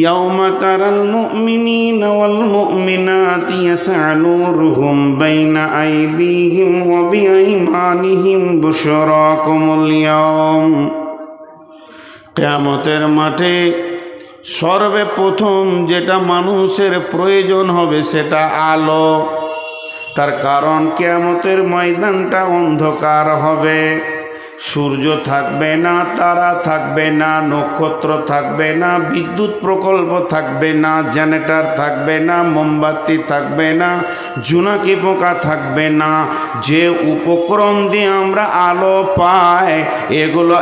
ইয়াউমা তারাল মুমিনিনা ওয়াল মুমিনাতি ইয়াসআ নূরুহুম বাইনা আইদিহিম ওয়া বিআইমানিহিম বুশরাকুমুল ইয়াওম। কিয়ামতের মাঠে সর্বপ্রথম যেটা মানুষের প্রয়োজন হবে সেটা আলো। তার কারণ কিয়ামতের ময়দানটা অন্ধকার হবে, সূর্য থাকবে না, তারা থাকবে না, নক্ষত্র থাকবে না, বিদ্যুৎ প্রকল্প থাকবে না, জেনারেটর থাকবে না, মোমবাতি থাকবে না, জোনাকি পোকা থাকবে না। যে উপকরণ দিয়ে আমরা আলো পাই এগুলো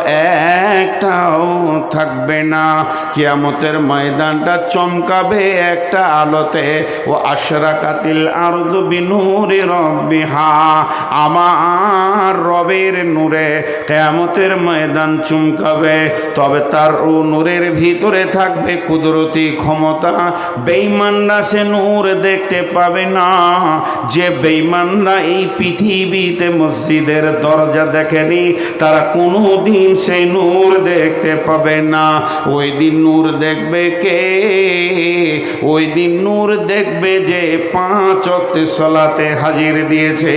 একটাও থাকবে না। কিয়ামতের ময়দানটা চমকাবে একটা আলোতে। ও আশরাকাতিল আরদু বিনূরি রাব্বিহা, আমার রবের নূরে কিয়ামতের ময়দান চমকাবে। তবে তার নূরের ভিতরে থাকবে কুদরতি ক্ষমতা। বেঈমানরা সে নূর দেখতে পাবে না। যে বেঈমানরা এই পৃথিবীতে মসজিদের দরজা দেখেনি তারা কোনোদিন সেই নূর দেখতে পাবে না। ওই দিন নূর দেখবে কে? ওই দিন নূর দেখবে যে 5 ওয়াক্ত সালাতে হাজির দিয়েছে।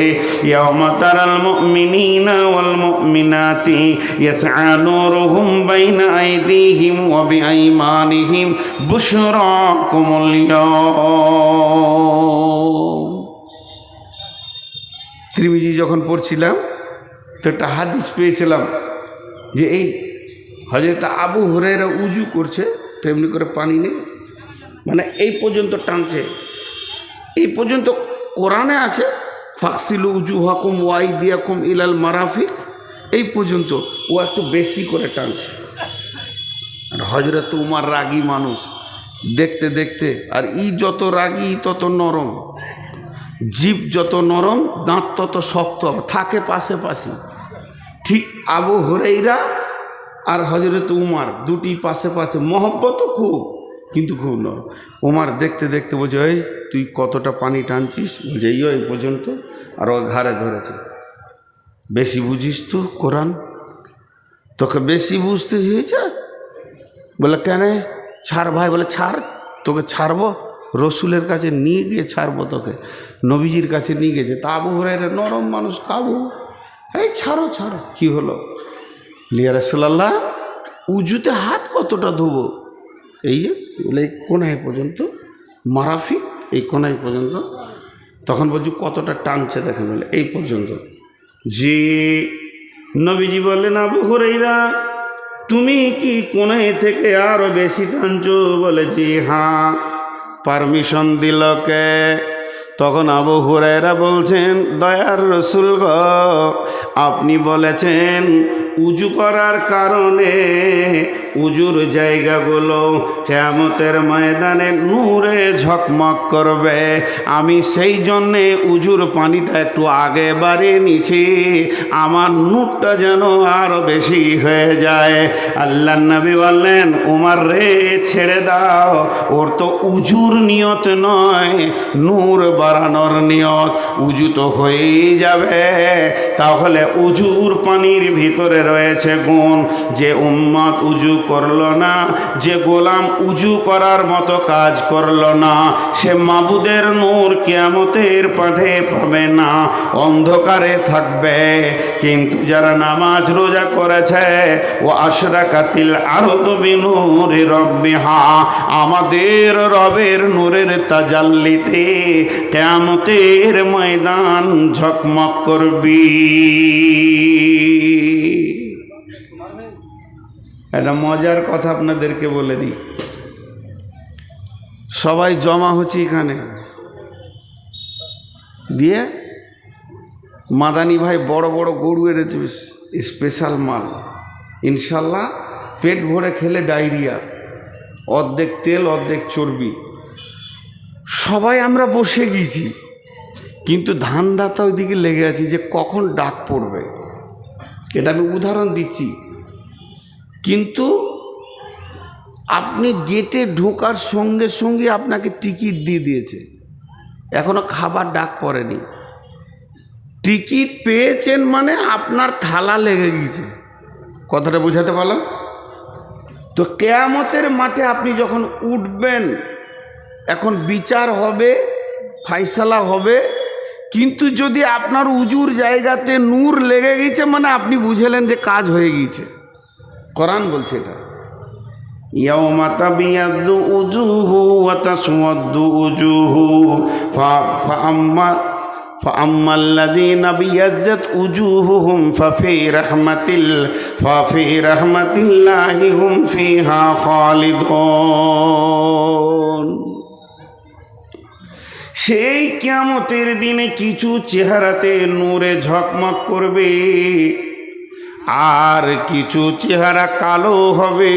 ইয়াউমা তারাল মুমিনিনা ওয়াল মুমিনাতি ইয়াসআ নূরুহুম বাইনা আইদিহিম ওয়া বিআইমানিহিম বুশরাকুমুল ইয়াওম। তিরমিজি যখন পড়ছিলাম তো একটা হাদিস পেয়েছিলাম যে এই হযরত আবু হুরায়রা উজু করছে, তেমনি করে পানি নেই, মানে এই পর্যন্ত টানছে। এই পর্যন্ত কোরআনে আছে ফাকসিলু উজুহাকুম ওয়া আইদিয়াকুম ইলাল মারাফিক, এই পর্যন্ত ও একটু বেশি করে টানছে। আর হযরত উমর রাগী মানুষ, দেখতে দেখতে, আর যত রাগী তত নরম, জিভ যত নরম দাঁত তত শক্ত থাকে পাশাপাশি। ঠিক আবু হুরায়রা আর হযরত উমর দুটি পাশে পাশে, মহব্বতও খুব, কিন্তু খুব নরম। উমর দেখতে দেখতে বলছে, এই তুই কতটা পানি টানছিস? বলছে এই পর্যন্ত। আর ও ঘাড়ে ধরেছে, বেশি বুঝিস তো কোরআন, তোকে বেশি বুঝতে হয়েছে। বলে কেন? ছাড় ভাই। বলে ছাড়, তোকে ছাড়বো, রসুলের কাছে নিয়ে গিয়ে ছাড়বো তোকে, নবীজির কাছে নিয়ে গেছে। তা আবু হুরায়রা নরম মানুষ, কাবু, এই ছাড়ো ছাড়ো। কি হলো? ইয়া রাসূলুল্লাহ, উজুতে হাত কতটা ধোবো? এই যে বলে এই কোনায় পর্যন্ত, মারাফিক এই কোনায় পর্যন্ত। তখন বলছি কতটা টানছে দেখেন। বলে এই পর্যন্ত। জি। নবীজি বললেন, আবু হুরায়রা তুমি কি কোনায় থেকে আরো বেশি টানছো? বলে জি হ্যাঁ। পারমিশন দিল কে? তখন আবু হুরায়রা বলছেন, দয়ার রাসূল গো, আপনি বলেছেন উজু করার কারণে উজুর জায়গাগুলো কিয়ামতের ময়দানে নূরে ঝকমক করবে। আমি সেই জন্যে উজুর পানিটা একটু আগে বাড়িয়ে নিছি, আমার নূরটা যেন আরো বেশি হয়ে যায়। আল্লাহর নবী বললেন, উমর রে ছেড়ে দাও, ওর তো উজুর নিয়ত নয়, নূর বাড়ানোর নিয়ত। উজু তো হয়েই যাবে। তাহলে উজুর পানির ভিতরে রয়েছে গুণ। যে উম্মত উজু করলো না, যে গোলাম উজু করার মতো কাজ করলো না, সে মাবুদের নূর কিয়ামতের মাঠে পাবে না, অন্ধকারে থাকবে। কিন্তু যারা নামাজ রোজা করেছে, ও আশরাকাতিল আরদু বিনূরি রাব্বিহা, আমাদের রবের নূরের তাজাল্লিতে কিয়ামতের ময়দান ঝকমক করবি। একটা মজার কথা আপনাদেরকে বলে দিই। সবাই জমা হচ্ছে এখানে, দিয়ে মাদানী ভাই বড় বড় গরু এনেছে, স্পেশাল মাল, ইনশাল্লাহ পেট ভরে খেলে ডায়রিয়া, অর্ধেক তেল অর্ধেক চর্বি। সবাই আমরা বসে গিয়েছি, কিন্তু ধানদাতা ওইদিকে লেগে আছি যে কখন ডাক পড়বে। এটা আমি উদাহরণ দিচ্ছি। কিন্তু আপনি গেটে ঢোকার সঙ্গে সঙ্গে আপনাকে টিকিট দিয়ে দিয়েছে, এখনো খাবার ডাক পড়েনি। টিকিট পেয়েছেন মানে আপনার থালা লেগে গিয়েছে। কথাটা বোঝাতে পারলাম? তো কিয়ামতের মাঠে আপনি যখন উঠবেন, এখন বিচার হবে, ফাইসালা হবে, কিন্তু যদি আপনার উজুর জায়গাতে নূর লেগে গেছে মানে আপনি বুঝলেন যে কাজ হয়ে গিয়েছে। কোরআন বলছে এটা, ইয়াউমা তাবিয়াদ্দু উজুহু ওয়া তাসওয়াদ্দু উজুহু ফাআম্মাল্লাযীনা বিয়াজ্জাত উজুহুহুম ফাফি রাহমাতিল্লাহি হুম ফিহা খালিদুন। সেই কিয়ামতের দিনে কিছু চেহারাতে নূরে ঝকমক করবে, আর কিছু চেহারা কালো হবে।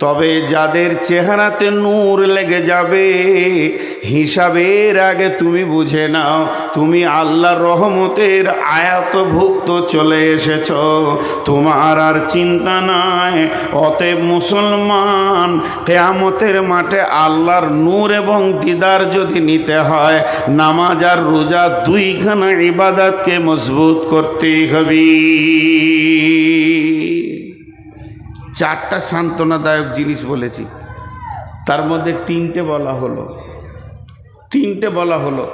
তবে যাদের চেহারাতে নূর লেগে যাবে, হিসাবের আগে তুমি বুঝে নাও তুমি আল্লাহর রহমতের আয়াতভুক্ত চলে এসেছ, তোমার আর চিন্তা নাই। অতএব মুসলমান, কিয়ামতের মাঠে আল্লাহর নূর এবং দিদার যদি নিতে হয়, নামাজ আর রোজা দুইখানা ইবাদতকে মজবুত করতেই হবে। চারটা সান্ত্বনাদায়ক জিনিস বলেছি, তার মধ্যে তিনটে বলা হলো।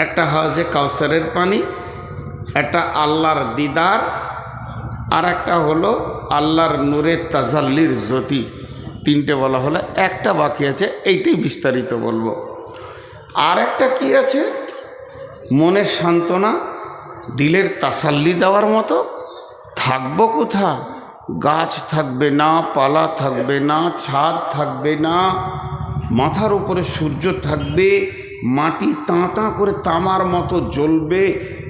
একটা হাউজে কাউসারের পানি, একটা আল্লাহর দিদার, আর একটা হলো আল্লাহর নূরের তাজাল্লির জ্যোতি। তিনটে বলা হলো, একটা বাকি আছে, এইটাই বিস্তারিত বলবো। আর একটা কি আছে? মনের সান্ত্বনা, দিলের তাসাল্লি দেওয়ার মতো। থাকবো কোথা? গাছ থাকবে না, পালা থাকবে না, ছাদ থাকবে না, মাথার উপরে সূর্য থাকবে, মাটি তাঁ করে তামার মতো জ্বলবে।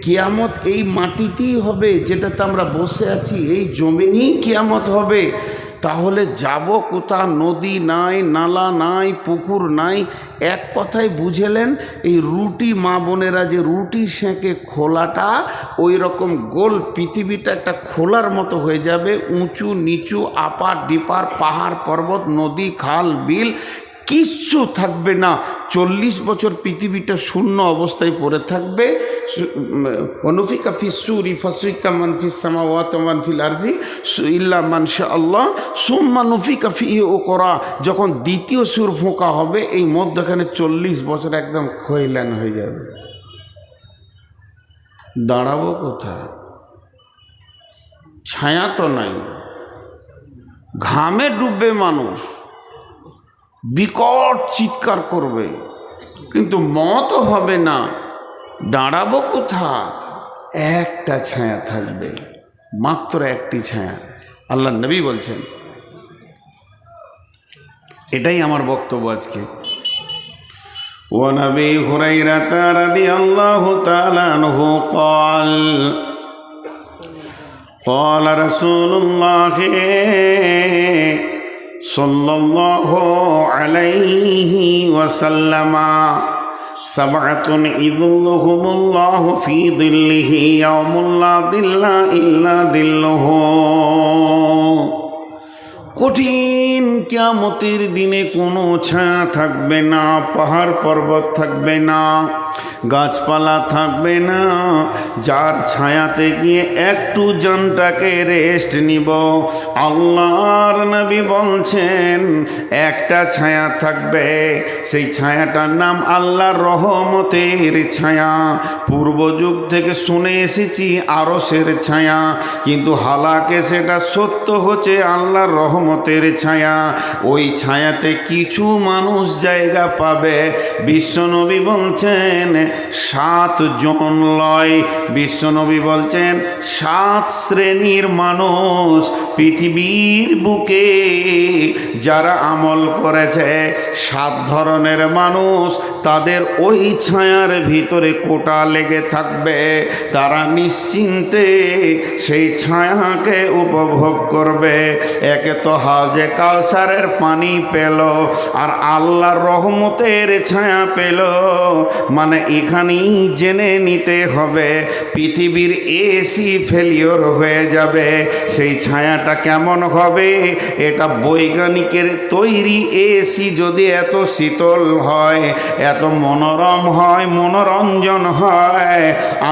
কিয়ামত এই মাটিতেই হবে, যেটাতে আমরা বসে আছি, এই জমিনেই কিয়ামত হবে। তাহলে যাব কোথা? নদী নাই, নালা নাই, পুকুর নাই। এক কথায় বুঝেলেন, এই রুটি মা বোনেরা যে রুটি সেঁকে খোলাটা, ওই রকম গোল পৃথিবীটা একটা খোলার মতো হয়ে যাবে। উঁচু নিচু, আপার ডিপার, পাহাড় পর্বত, নদী খাল বিল কিচ্ছু থাকবে না। 40 বছর পৃথিবীটা শূন্য অবস্থায় পড়ে থাকবে। অনুফিকা ফিসুরি ফাসিকা মান ফিস সামাওয়াতি ওয়া মান ফিল আরদি ইল্লা মান শাআল্লাহ সুম্মা নুফিকা ফিহি উকরা। যখন দ্বিতীয় সুর ফোঁকা হবে, এই মধ্যখানে 40 বছর একদম খৈলান হয়ে যাবে। দাঁড়াবো কোথায়? ছায়া তো নাই, ঘামে ডুববে মানুষ, বিকট চিৎকার করবে, কিন্তু মত হবে না। দাঁড়াবো কোথা? একটা ছায়া থাকবে, মাত্র একটি ছায়া। আল্লাহ নবী বলছেন, এটাই আমার বক্তব্য আজকে। ওয়া নবী হুরায়রা রাদিয়াল্লাহু তাআলা আনহু قال قال رسول الله صلى الله عليه وسلم سبعة يظلهم الله في ظله يوم لا ظل إلا ظله। কঠিন কিয়ামতের দিনে কোনো ছায়া থাকবে না, পাহাড় পর্বত থাকবে না, গাছপালা থাকবে না, যার ছায়াতে গিয়ে একটু জানটাকে রেস্ট নিব। আল্লাহর নবী বলছেন একটা ছায়া থাকবে, সেই ছায়াটার নাম আল্লাহর রহমতের ছায়া। পূর্ব যুগ থেকে শুনে এসেছি আরশের ছায়া, কিন্তু হালাকে সেটা সত্য হচ্ছে আল্লাহর রহমতের ছায়া। ওই ছায়াতে কিছু মানুষ জায়গা পাবে। বিশ্বনবী বলছেন 7 জন লয়। বিশ্বনবী বলছেন 7 শ্রেণীর মানুষ পৃথিবীর বুকে যারা আমল করেছে, 7 ধরনের মানুষ, তাদের ওই ছায়ার ভিতরে কোটা লেগে থাকবে। তারা নিশ্চিন্তে সেই ছায়াকে উপভোগ করবে। একে তো হাউজে কাউসারের পানি পেল, আর আল্লাহর রহমতের ছায়া পেল। মানে এখানেই জেনে নিতে হবে পৃথিবীর এসি ফেলিওর হয়ে যাবে, সেই ছায়াটা ছায়াটা কেমন হবে? এটা বৈজ্ঞানিকের তৈরি এসি যদি এত শীতল হয়, এত মনোরম হয়, মনোরঞ্জন হয়,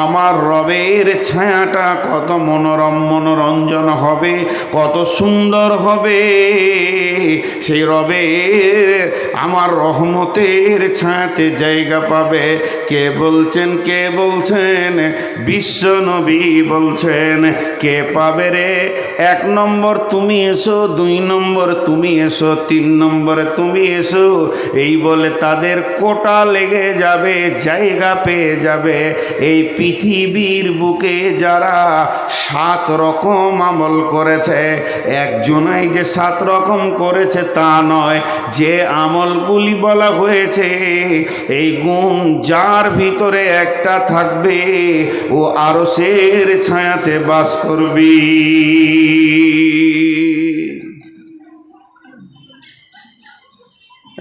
আমার রবের ছায়াটা কত মনোরম মনোরঞ্জন হবে, কত সুন্দর হবে। সেই রবের আমার রহমতের ছায়াতে জায়গা পাবে। কে বলছেন? কে বলছেন? বিশ্ব নবী বলছেন। কে পাবে রে? 1 নম্বর তুমি এসো, 2 নম্বর তুমি এসো, 3 নম্বরে তুমি এসো, এই বলে তাদের কোটা লেগে যাবে, জায়গা পেয়ে যাবে। এই পৃথিবীর বুকে যারা 7 রকম আমল করেছে, একজনাই যে 7 রকম করেছে তা নয়, যে আমলগুলি বলা হয়েছে এই গুণ যার ভিতরে একটা থাকবে ও আরশের ছায়াতে বাস করবি।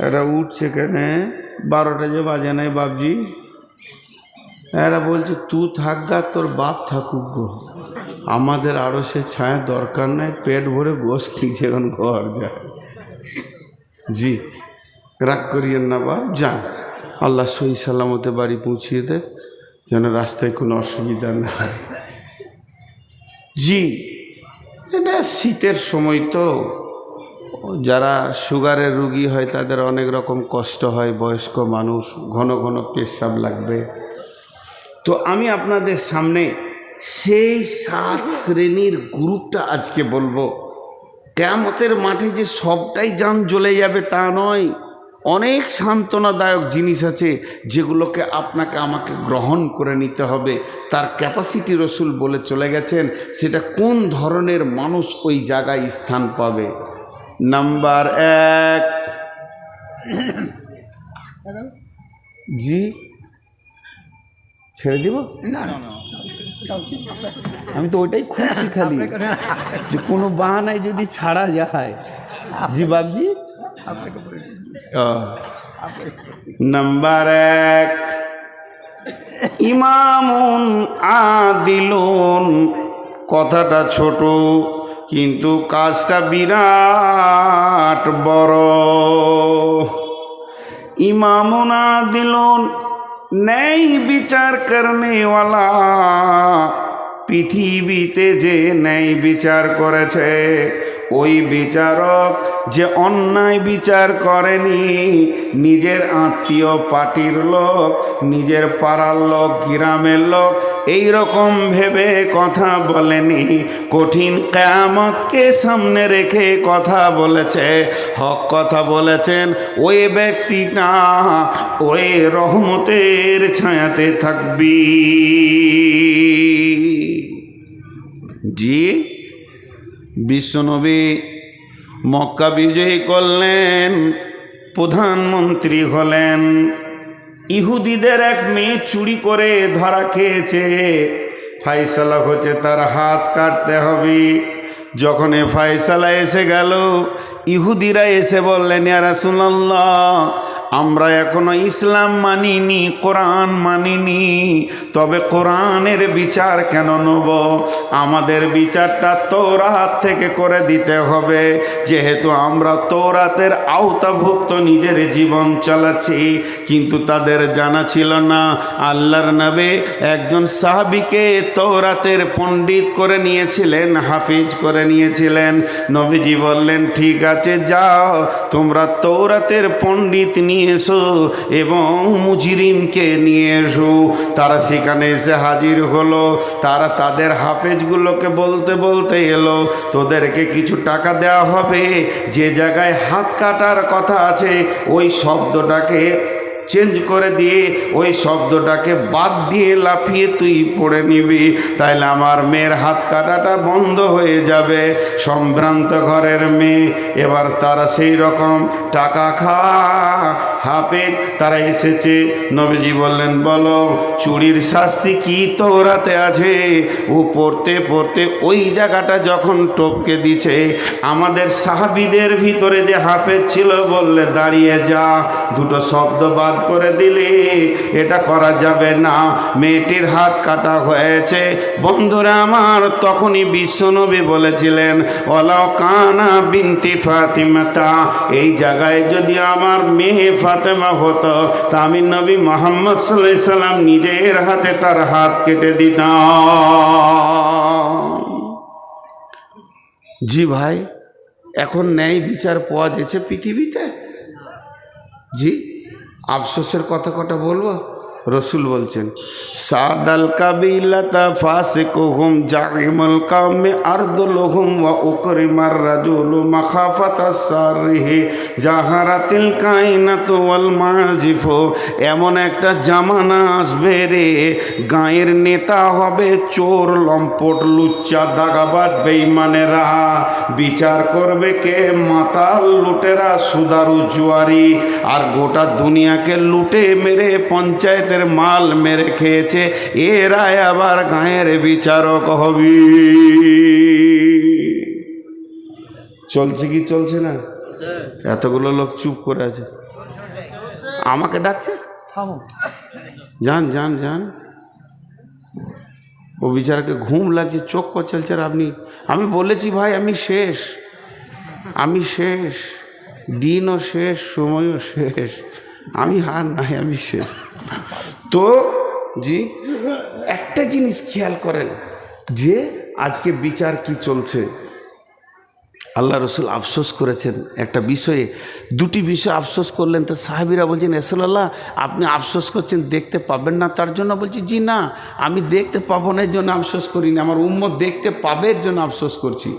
এরা উঠছে কেন? 12টা যে বাজে নাই বাপজি। এরা বলছে তুই থাক গা, তোর বাপ থাকুক গো, আমাদের আরশের ছায়া দরকার নাই, পেট ভরে গোশ খেয়েছে, এখন ঘর যায়। জি, রাগ করিয়েন না বাপ, যান, আল্লাহ সহি সালামতে বাড়ি পৌঁছিয়ে দেয়, যেন রাস্তায় কোনো অসুবিধা না হয়। জি, এটা শীতের সময় তো, যারা সুগারের রুগী হয় তাদের অনেক রকম কষ্ট হয়, বয়স্ক মানুষ, ঘন ঘন পেশাব লাগবে। তো আমি আপনাদের সামনে সেই 7 শ্রেণীর গ্রুপটা আজকে বলবো। কিয়ামতের মাঠে যে সবটাই জান জ্বলে যাবে তা নয়, অনেক সান্ত্বনাদায়ক জিনিস আছে যেগুলোকে আপনাকে আমাকে গ্রহণ করে নিতে হবে। তার ক্যাপাসিটি রসুল বলে চলে গেছেন, সেটা কোন ধরনের মানুষ ওই জায়গায় স্থান পাবে। নাম্বার 1, জি ছেড়ে দিব না, আমি তো ওইটাই খুঁজছি খালি, যে কোনো বাহানায় যদি ছাড়া যায়। জি বাবজি, নাম্বার 1, ইমামুন আদিলুন। কথাটা ছোট কিন্তু কাজটা বিরাট বড়। ইমামুন আদিলুন, ন্যায় বিচার করনেওয়ালা। পৃথিবীতে যে ন্যায় বিচার করেছে ওই বিচারক যে অন্যায় বিচার করেনি, নিজের আত্মীয় পার্টির লোক, নিজের পাড়ার লোক, গ্রামের লোক এই রকম ভেবে কথা বলেনি, কঠিন কিয়ামতকে সামনে রেখে কথা বলেছে, হক কথা বলেছেন, ওই ব্যক্তিটা ওই রহমতের ছায়াতে থাকবি। জি, বিশ্বনবী মক্কা বিজয় করলেন, প্রধানমন্ত্রী হলেন। ইহুদিদের এক মেয়ে চুরি করে ধরা খেয়েছে, ফায়সালা হচ্ছে তার হাত কাটতে হবে। যখন এ ফায়সালা এসে গেল, ইহুদিরা এসে বললেন, ইয়া রাসূলুল্লাহ, আমরা এখনো ইসলাম মানিনি, কোরআন মানিনি, তবে কোরআনের বিচার কেন নেব? আমাদের বিচারটা তৌরাত থেকে করে দিতে হবে, যেহেতু আমরা তৌরাতের আওতাভুক্ত নিজের জীবন চালাচ্ছি। কিন্তু তাদের জানা ছিল না আল্লাহর নবী একজন সাহাবীকে তৌরাতের পণ্ডিত করে নিয়েছিলেন, হাফিজ করে নিয়েছিলেন। নবীজি বললেন, ঠিক আছে, যাও তোমরা তৌরাতের পণ্ডিত নিয়ে এসো এবং মুজরিমকে নিয়ে এসো। তারা সেখানে এসে হাজির হলো। তারা তাদের হাফেজগুলোকে বলতে বলতে এলো, তোদেরকে কিছু টাকা দেওয়া হবে, যে জায়গায় হাত কাটার কথা আছে ওই শব্দটাকে চেঞ্জ করে দিয়ে ওই শব্দটাকে বাদ দিয়ে লাফিয়ে তুই পড়ে নিবি, তাইলে আমার মেয়ের হাত কাটাটা বন্ধ হয়ে যাবে। সম্ভ্রান্ত ঘরের মেয়ে। এবার তারা সেই রকম টাকা হাফেজ তারা এসেছে। নবীজি বললেন, বলো চুরির শাস্তি কি তৌরাতে আছে? ও পড়তে পড়তে ওই জায়গাটা যখন টপকে দিছে, আমাদের সাহাবীদের ভিতরে যে হাফেজ ছিল বললে, দাঁড়িয়ে যা, দুটো শব্দ বাদ বরবাদ করে দিলে, এটা করা যাবে না। মেয়েটির হাত কাটা হয়েছে। বন্ধুরা আমার, তখনই বিশ্বনবী বলেছিলেন ওয়ালাউ কানা বিনতি ফাতিমাতা, এই জায়গায় যদি আমার মেয়ে ফাতেমা হতো তা আমি নবী মুহাম্মদ সাল্লাল্লাহু আলাইহি সাল্লাম নিজের হাতে তার হাত কেটে দিতাম। জি ভাই, এখন ন্যায় বিচার পাওয়া যাচ্ছে পৃথিবীতে? জি, আফসোসের কথা কটা বলবো। রসুল বলছেন সাদাল কাবিলাতা ফাসিকুহুম জাইমুল কাওমি আরদুলহুম ওয়া উকরিমার রাজুলু মাখাফাতাস সারহি জাহারাতিল কায়নাতু ওয়াল মাজিফু। এমন একটা জামানা আসবে রে, গায়ের নেতা হবে চোর, লম্পট, লুচ্চা, দাগাবাজ, বেঈমানেরা। বিচার করবে কে? মাতাল, লুটেরা, সুদারু, জুয়ারি। আর গোটা দুনিয়াকে লুটে মেরে পঞ্চায়েতের মাল মেরে খেয়েছে, এরাই আবার গায়ের বিচারক হবি। চলছে কি চলছে না? এতগুলো লোক চুপ করে আছে, আমাকে ডাকছে, যান যান যান। ও বিচারাকে ঘুম লাগছে, চোখ কচলছে। আর আমি বলেছি ভাই আমি শেষ, দিনও শেষ, সময়ও শেষ, আমি হার নাই, আমি শেষ। তো জি, একটা জিনিস খেয়াল করেন যে আজকে বিচার কি চলছে। আল্লাহ রসুল আফসোস করেছেন একটা বিষয়ে, দুটি বিষয় আফসোস করলেন। তো সাহাবীরা বলছেন রাসূলুল্লাহ, আপনি আফসোস করছেন দেখতে পাবেন না তার জন্য? বলছি জি না, আমি দেখতে পাবো না এর জন্য আফসোস করিনি, আমার উম্মত দেখতে পাবে এর জন্য আফসোস করছি।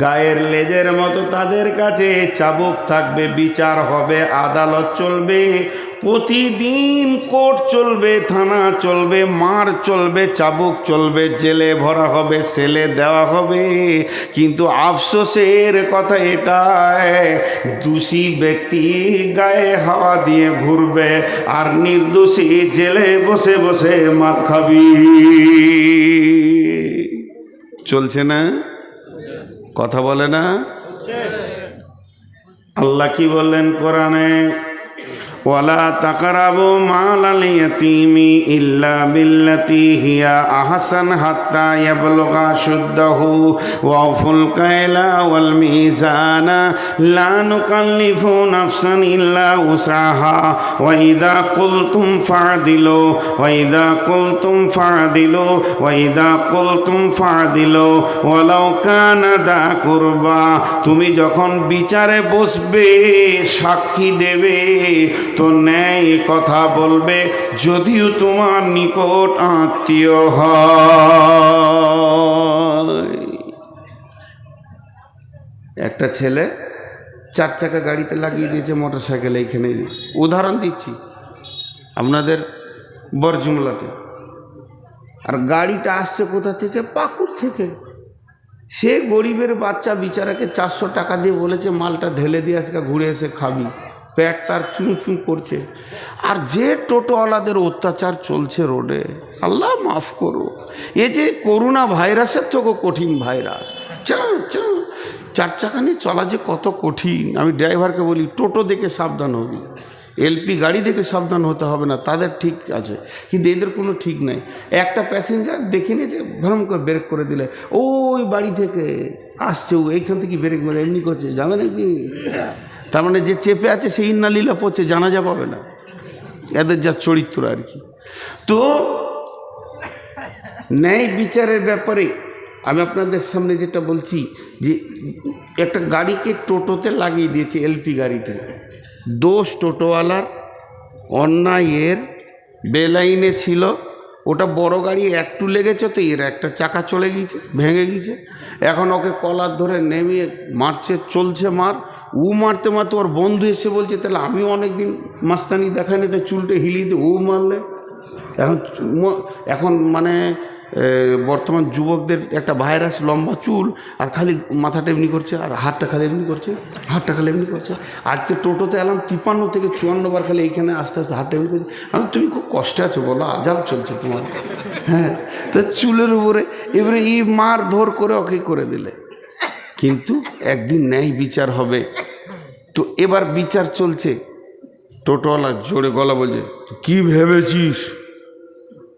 গায়ের লেজের মতো তাদের কাছে চাবুক থাকবে, বিচার হবে, আদালত চলবে, প্রতিদিন কোর্ট চলবে, থানা চলবে, মার চলবে, চাবুক চলবে, জেলে ভরা হবে, সেলে দেওয়া হবে। কিন্তু আফসোসের কথা এটাই, দোষী ব্যক্তি গায়ে হাওয়া দিয়ে ঘুরবে আর নির্দোষী জেলে বসে বসে মার খাবি। চলছে না? কথা বলে না? আল্লাহ কি বললেন কোরআনে? ওয়ালা তাকরাবু মালাল ইয়াতীমি ইল্লা বিল্লাতী হিয়া আহসান হাত্তা ইয়াবলুগা শুদ্দাহু ওয়াফুল কায়লা ওয়াল মিজানা লা নুকাল্লিফু নাফসান ইল্লা উসাহা ওয়া ইযা কুলতুম ফা'দিলু ওয়ালাউ কানা দা কুরবা। তুমি যখন বিচারে বসবে, সাক্ষী দেবে, তো ন্যায় কথা বলবে, যদিও তোমার নিকট আত্মীয় হয়। একটা ছেলে 4 চাকা গাড়িতে লাগিয়ে দিয়েছে মোটর সাইকেল, এইখানে উদাহরণ দিচ্ছি আপনাদের বরজুমলাতে। আর গাড়িটা আসছে কোথা থেকে? পাকুড় থেকে। সে গরিবের বাচ্চা বিচারাকে 400 টাকা দিয়ে বলেছে মালটা ঢেলে দিয়ে আজকে ঘুরে এসে খাবি। পেট তার চুঁ চুঁ করছে। আর যে টোটোওয়ালাদের অত্যাচার চলছে রোডে, আল্লাহ মাফ করো, এ যে করোনা ভাইরাসের থেকেও কঠিন ভাইরাস। 4 চাকা নিয়ে চলা যে কত কঠিন। আমি ড্রাইভারকে বলি টোটো দেখে সাবধান হবি, এলপি গাড়ি দেখে সাবধান হতে হবে না, তাদের ঠিক আছে, কিন্তু এদের কোনো ঠিক নাই। একটা প্যাসেঞ্জার দেখে নিয়েছে, ভ্রম করে ব্রেক করে দিলে, ওই বাড়ি থেকে আসছে, ও এইখান থেকে ব্রেক মেরে এমনি করছে, যাবে নাকি? তার মানে যে চেপে আছে সেই ইন্নালিল্লাহ পড়ছে, জানাজা পাবে না। এদের যা চরিত্র আর কি। তো ন্যায় বিচারের ব্যাপারে আমি আপনাদের সামনে যেটা বলছি, যে একটা গাড়িকে টোটোতে লাগিয়ে দিয়েছে, এলপি গাড়িতে। দোষ টোটোওয়ালার, অন্যায়ের, বেলাইনে ছিল। ওটা বড় গাড়ি একটু লেগেছে, তো এর একটা চাকা চলে গিয়েছে, ভেঙে গিয়েছে। এখন ওকে কলার ধরে নেমিয়ে মারছে, চলছে মার। ও মারতে মারতে ওর বন্ধু এসে বলছে তাহলে আমিও অনেকদিন মাস্তানি দেখাইনি, তো চুলটা হিলিয়ে দিয়ে ও মারলে। এখন মানে বর্তমান যুবকদের একটা ভাইরাস, লম্বা চুল আর খালি মাথাটা এমনি করছে, আর হাতটা খালি এমনি করছে, হাতটা খালি এমনি করছে। আজকে টোটোতে এলাম 53 থেকে 54 বার খালি এইখানে আস্তে আস্তে হাতটা এমনি করছে। আমি তুমি খুব কষ্টে আছো বলো, আজাব চলছে তোমার। হ্যাঁ, তো চুলের উপরে এবারে এই মার ধর করে ওকে করে দিলে। কিন্তু একদিন ন্যায় বিচার হবে। তো এবার বিচার চলছে, টোটোওয়ালা জোরে গলা বলছে, তুই কী ভেবেছিস?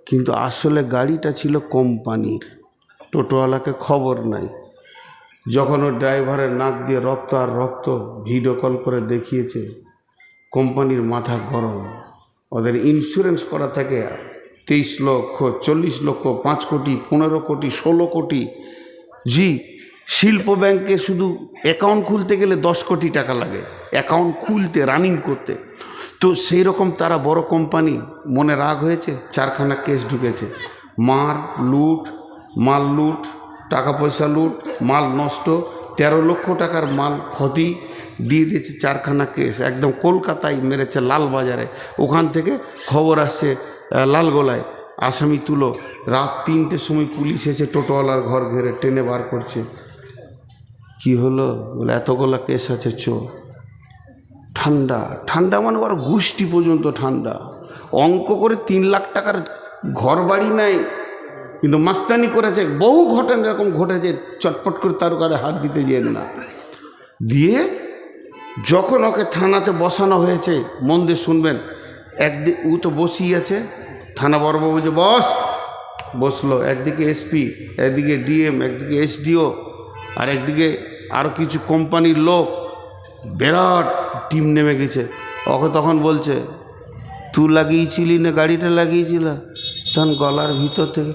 কিন্তু আসলে গাড়িটা ছিল কোম্পানির, টোটোওয়ালাকে খবর নাই। যখন ওর ড্রাইভারের নাক দিয়ে রক্ত আর রক্ত ভিডিও কল করে দেখিয়েছে, কোম্পানির মাথা গরম। ওদের ইন্স্যুরেন্স করা থাকে 23 লক্ষ, 40 লক্ষ, 5 কোটি, 15 কোটি, 16 কোটি। জি, শিল্প ব্যাংকে শুধু অ্যাকাউন্ট খুলতে গেলে 10 কোটি টাকা লাগে, অ্যাকাউন্ট খুলতে, রানিং করতে। তো সেই রকম তারা বড় কোম্পানি, মনে রাগ হয়েছে, 4খানা কেস ঢুকেছে। মাল লুট, টাকা পয়সা লুট, মাল নষ্ট, 13 লক্ষ টাকার মাল ক্ষতি দিয়ে দিয়েছে। 4খানা কেস একদম কলকাতায় মেরেছে, লালবাজারে। ওখান থেকে খবর আসছে লালগোলায়, আসামি তুলো। রাত 3টের সময় পুলিশ এসে টোটোওয়ালার ঘর ঘেরে টেনে বার করছে। কি হলো? বলে এতগুলা কেস আছে, চোর। ঠান্ডা মানে ওর গোষ্ঠী পর্যন্ত ঠান্ডা। অঙ্ক করে 3 লাখ টাকার ঘর বাড়ি নাই, কিন্তু মাস্তানি করেছে। বহু ঘটনা এরকম ঘটেছে, চটপট করে তার ঘরে হাত দিতে যেন না। দিয়ে যখন ওকে থানাতে বসানো হয়েছে, মন দিয়ে শুনবেন, একদিন ও তো বসিয়ে আছে, থানা বড়বাবু যে বসলো, একদিকে এসপি, একদিকে ডিএম, একদিকে এসডিও, আর একদিকে আরও কিছু কোম্পানির লোক, বিরাট টিম নেমে গেছে। ওকে তখন বলছে, তুই লাগিয়েছিলি না গাড়িটা লাগিয়েছিল? তখন গলার ভিতর থেকে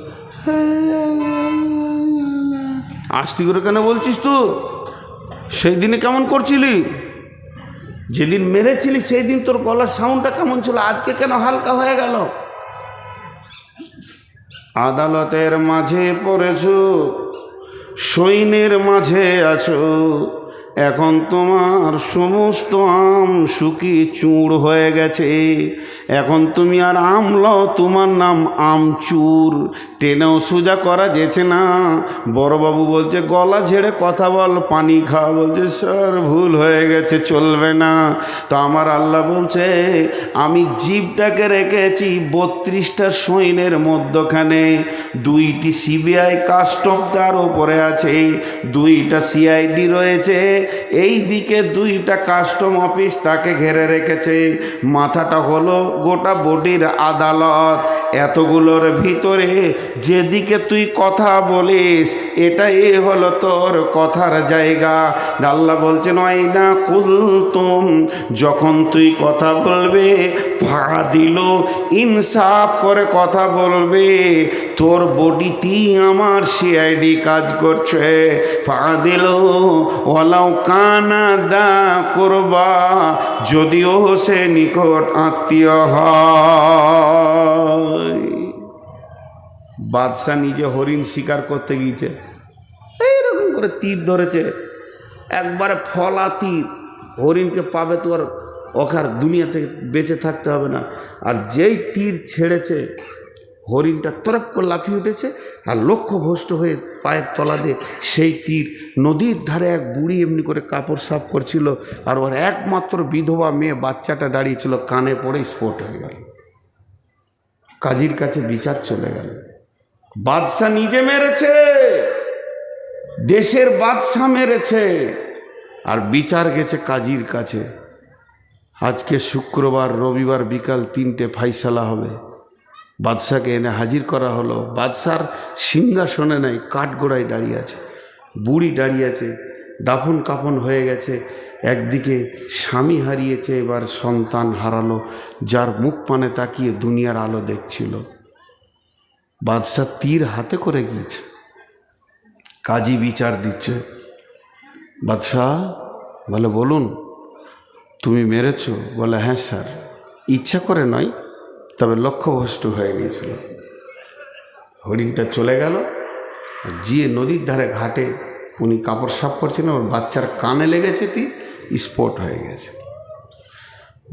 আস্তি করে কেন বলছিস? তুই সেই দিনে কেমন করছিলি? যেদিন মেরেছিলি সেই দিন তোর গলার সাউন্ডটা কেমন ছিল, আজকে কেন হালকা হয়ে গেল? আদালতের মাঝে পড়েছো, সৈন্যের মাঝে আছো, এখন তোমার সমস্ত আম শুকিয়ে চূড় হয়ে গেছে। এখন তুমি আর আমলাও, তোমার নাম আমচুর। টেনেও সোজা করা যেছে না। বড়বাবু বলছে, গলা ঝেড়ে কথা বল, পানি খা। বলছে, স্যার ভুল হয়ে গেছে, চলবে না। তো আমার আল্লাহ বলছে, আমি জিভটাকে রেখেছি 32টা সৈন্যের মধ্যখানে। 2টি সিবিআই কাস্টম তার ওপরে আছে, 2টা সিআইডি রয়েছে, এই দিকে 2টা কাস্টম অফিস তাকে ঘিরে রেখেছে। মাথাটা হলো গোটা বডির আদালত। এতগুলোর ভিতরে যেদিকে তুই কথা বলিস, এটাই হলো তোর কথার জায়গা। আল্লাহ বলছেন, ওয়াইদা কুলতুম, যখন তুই কথা বলবে, ফাদিল, ইনসাফ করে কথা বলবে। তোর বডিটি আমার সিআইডি কাজ করছে। ফাদিল ওয়ালাউ কানা দা কুরবা, যদিও সে নিকট আত্মীয় হয়। বাদশাহ নিজে হরিণ শিকার করতে গিয়েছে, এইরকম করে তীর ধরেছে, একবারে ফলা তীর। হরিণকে পাবে তো আর ওখার দুনিয়া থেকে বেঁচে থাকতে হবে না। আর যেই তীর ছেড়েছে, হরিণটা তরফ করে লাফিয়ে উঠেছে, আর লক্ষ্যভ্রষ্ট হয়ে পায়ের তলা দিয়ে সেই তীর। নদীর ধারে এক বুড়ি এমনি করে কাপড় সাফ করছিল, আর ওর একমাত্র বিধবা মেয়ে বাচ্চাটা দাঁড়িয়েছিল, কানে পড়ে স্পট হয়ে গেল। কাজীর কাছে বিচার চলে গেল। বাদশাহ নিজে মেরেছে, দেশের বাদশাহ মেরেছে, আর বিচার গেছে কাজীর কাছে। আজকে শুক্রবার, রবিবার বিকাল 3টে ফাইসালা হবে। বাদশাকে এনে হাজির করা হলো। বাদশার সিংহাসনে নাই, কাঠগোড়ায় দাঁড়িয়ে আছে। বুড়ি দাঁড়িয়ে আছে, দাফন কাফন হয়ে গেছে। একদিকে স্বামী হারিয়েছে, এবার সন্তান হারালো, যার মুখ পানে তাকিয়ে দুনিয়ার আলো দেখছিল। বাদশাহ তীর হাতে করে গিয়েছে, কাজী বিচার দিচ্ছে। বাদশাহ বলে, বলুন, তুমি মেরেছো? বলে, হ্যাঁ স্যার, ইচ্ছা করে নয়, তবে লক্ষ্যভ্রষ্ট হয়ে গিয়েছিল। হরিণটা চলে গেল। গিয়ে নদীর ধারে ঘাটে উনি কাপড় সাফ করছেন, ওর বাচ্চার কানে লেগেছে তীর, স্পট হয়ে গেছে।